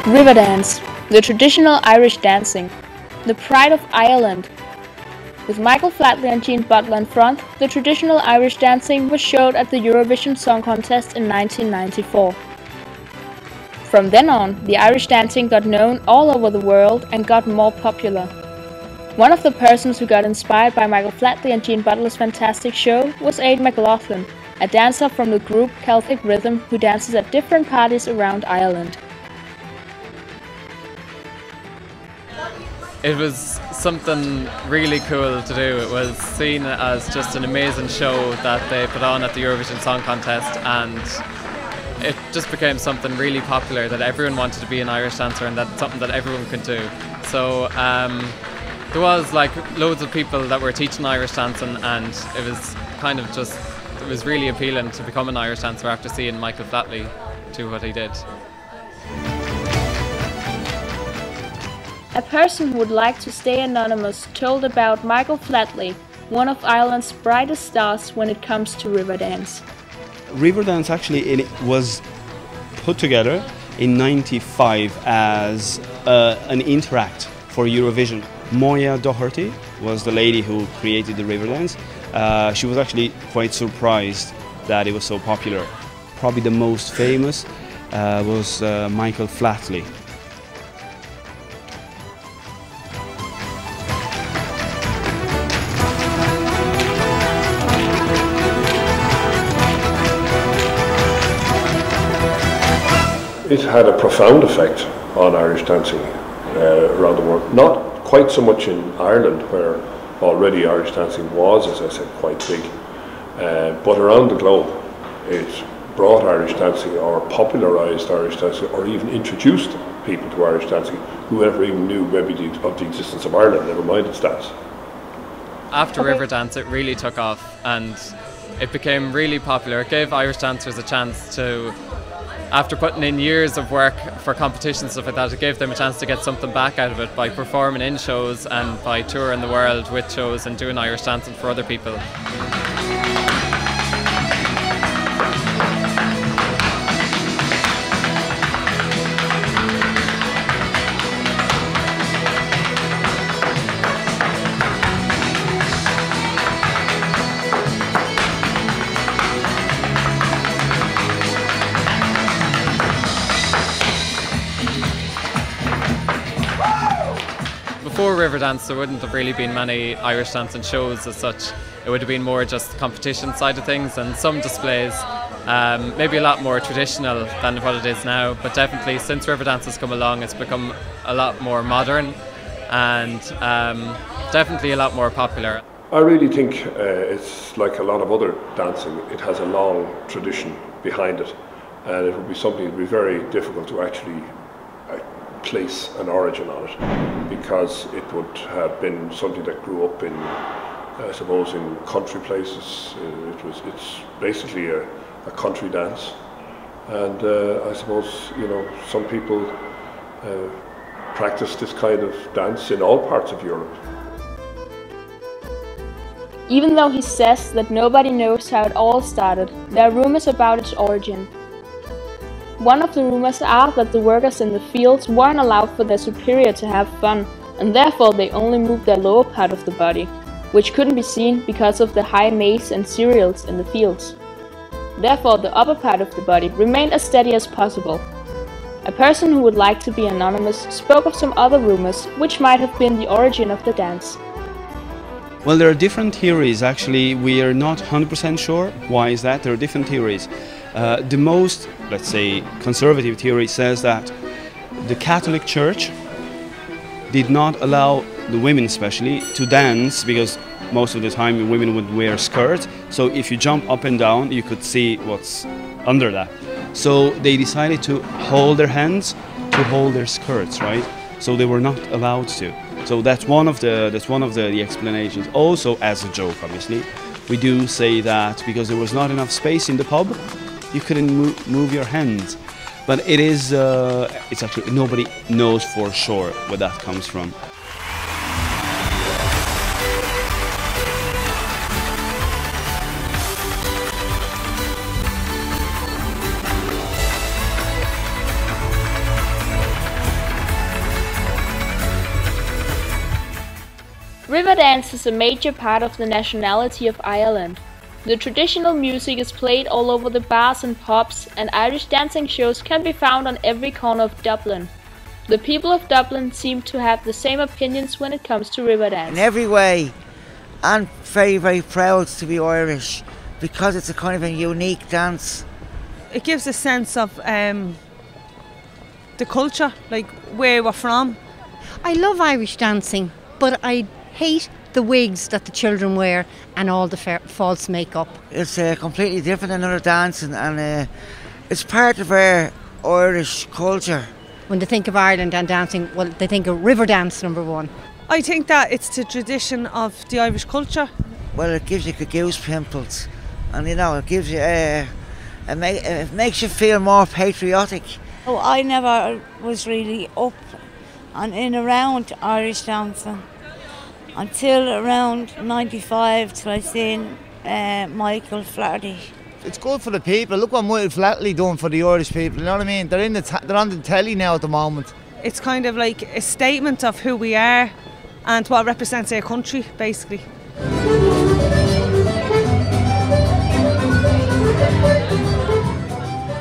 River dance, the traditional Irish dancing, the pride of Ireland. With Michael Flatley and Jean Butler in front, the traditional Irish dancing was showed at the Eurovision Song Contest in 1994. From then on, the Irish dancing got known all over the world and got more popular. One of the persons who got inspired by Michael Flatley and Jean Butler's fantastic show was Aidan McLaughlin, a dancer from the group Celtic Rhythm who dances at different parties around Ireland. It was something really cool to do. It was seen as just an amazing show that they put on at the Eurovision Song Contest, and it just became something really popular that everyone wanted to be an Irish dancer, and that's something that everyone could do. So there was like loads of people that were teaching Irish dancing, and it was kind of just, it was really appealing to become an Irish dancer after seeing Michael Flatley do what he did. A person who would like to stay anonymous told about Michael Flatley, one of Ireland's brightest stars when it comes to river dance. River dance actually was put together in '95 as an interact for Eurovision. Moya Doherty was the lady who created the river dance. She was actually quite surprised that it was so popular. Probably the most famous was Michael Flatley. It had a profound effect on Irish dancing around the world. Not quite so much in Ireland, where already Irish dancing was, as I said, quite big, but around the globe. It brought Irish dancing, or popularised Irish dancing, or even introduced people to Irish dancing who never even knew maybe of the existence of Ireland, never mind its dance. After river dance, it really took off and it became really popular. It gave Irish dancers a chance to, after putting in years of work for competitions and stuff like that, it gave them a chance to get something back out of it by performing in shows and by touring the world with shows and doing Irish dancing for other people. Before river dance, there wouldn't have really been many Irish dancing shows as such. It would have been more just the competition side of things and some displays, maybe a lot more traditional than what it is now, but definitely since river dance has come along, it's become a lot more modern and definitely a lot more popular. I really think it's like a lot of other dancing. It has a long tradition behind it, and it would be something that would be very difficult to actually place an origin on it, because it would have been something that grew up in, I suppose, in country places. It's basically a country dance, and I suppose, you know, some people practice this kind of dance in all parts of Europe. Even though he says that nobody knows how it all started, there are rumors about its origin. One of the rumors are that the workers in the fields weren't allowed for their superior to have fun, and therefore they only moved their lower part of the body, which couldn't be seen because of the high maize and cereals in the fields. Therefore the upper part of the body remained as steady as possible. A person who would like to be anonymous spoke of some other rumors, which might have been the origin of the dance. Well, there are different theories. Actually, we are not 100% sure. Why is that? There are different theories. The most, let's say, conservative theory says that the Catholic Church did not allow the women especially to dance, because most of the time women would wear skirts, so if you jump up and down you could see what's under that. So they decided to hold their hands to hold their skirts, right? So they were not allowed to. So that's one of the explanations. Also, as a joke, obviously, we do say that because there was not enough space in the pub, you couldn't move your hands. But it is, it's actually, nobody knows for sure where that comes from. River dance is a major part of the nationality of Ireland. The traditional music is played all over the bars and pubs, and Irish dancing shows can be found on every corner of Dublin. The people of Dublin seem to have the same opinions when it comes to river dance. In every way, I'm very, very proud to be Irish because it's a kind of a unique dance. It gives a sense of the culture, like where we're from. I love Irish dancing, but I hate the wigs that the children wear and all the false makeup. It's completely different than other dancing, and it's part of our Irish culture. When they think of Ireland and dancing, well, they think of river dance, number one. I think that it's the tradition of the Irish culture. Well, it gives you goose pimples, and it gives you it makes you feel more patriotic. Oh, I never was really up and in around Irish dancing until around 95 till I seen Michael Flaherty. It's good for the people. Look what Michael Flaherty doing for the Irish people. You know what I mean? They're on the telly now at the moment. It's kind of like a statement of who we are and what represents our country, basically.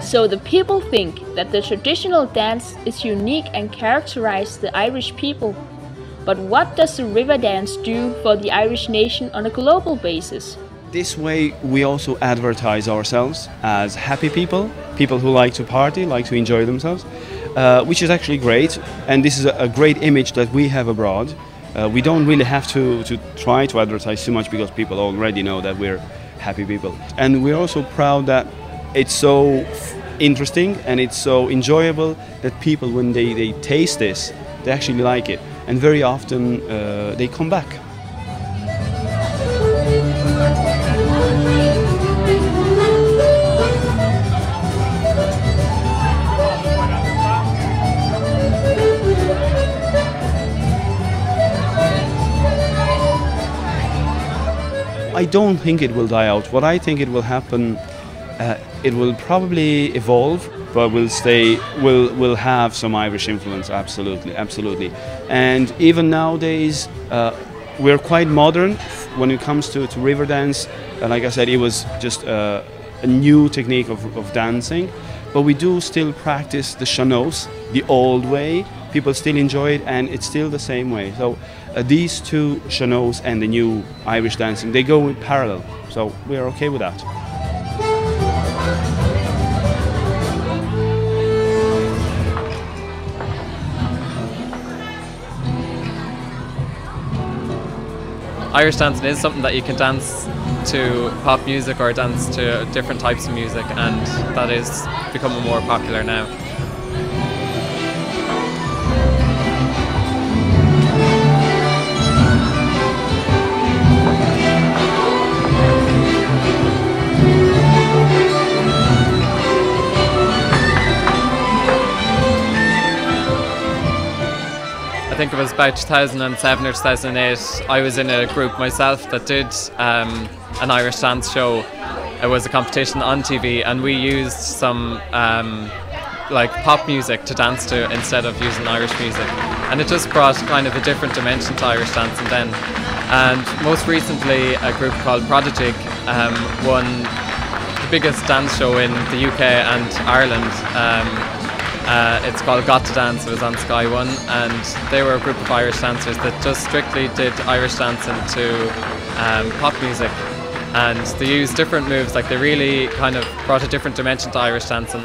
So the people think that the traditional dance is unique and characterizes the Irish people. But what does the river dance do for the Irish nation on a global basis? This way we also advertise ourselves as happy people, people who like to party, like to enjoy themselves, which is actually great, and this is a great image that we have abroad. We don't really have to try to advertise too much because people already know that we're happy people. And we're also proud that it's so interesting and it's so enjoyable that people, when they taste this, they actually like it, and very often they come back. I don't think it will die out. What I think it will happen, it will probably evolve, but will have some Irish influence, absolutely. And even nowadays, we're quite modern when it comes to river dance. Like I said, it was just a new technique of dancing, but we do still practice the shanos, the old way. People still enjoy it, and it's still the same way. So these two shanos and the new Irish dancing, they go in parallel. So we're okay with that. Irish dancing is something that you can dance to pop music or dance to different types of music, and that is becoming more popular now. I think it was about 2007 or 2008, I was in a group myself that did an Irish dance show. It was a competition on TV, and we used some like pop music to dance to instead of using Irish music, and it just brought kind of a different dimension to Irish dancing then. And most recently a group called Vrochopoulos-Hansen won the biggest dance show in the UK and Ireland. It's called Got to Dance. It was on Sky One, and they were a group of Irish dancers that just strictly did Irish dancing to pop music, and they used different moves. Like, they really kind of brought a different dimension to Irish dancing.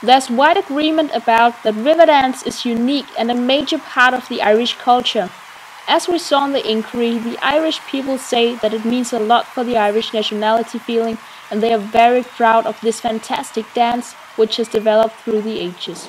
There's wide agreement about that river dance is unique and a major part of the Irish culture. As we saw in the inquiry, the Irish people say that it means a lot for the Irish nationality feeling, and they are very proud of this fantastic dance which has developed through the ages.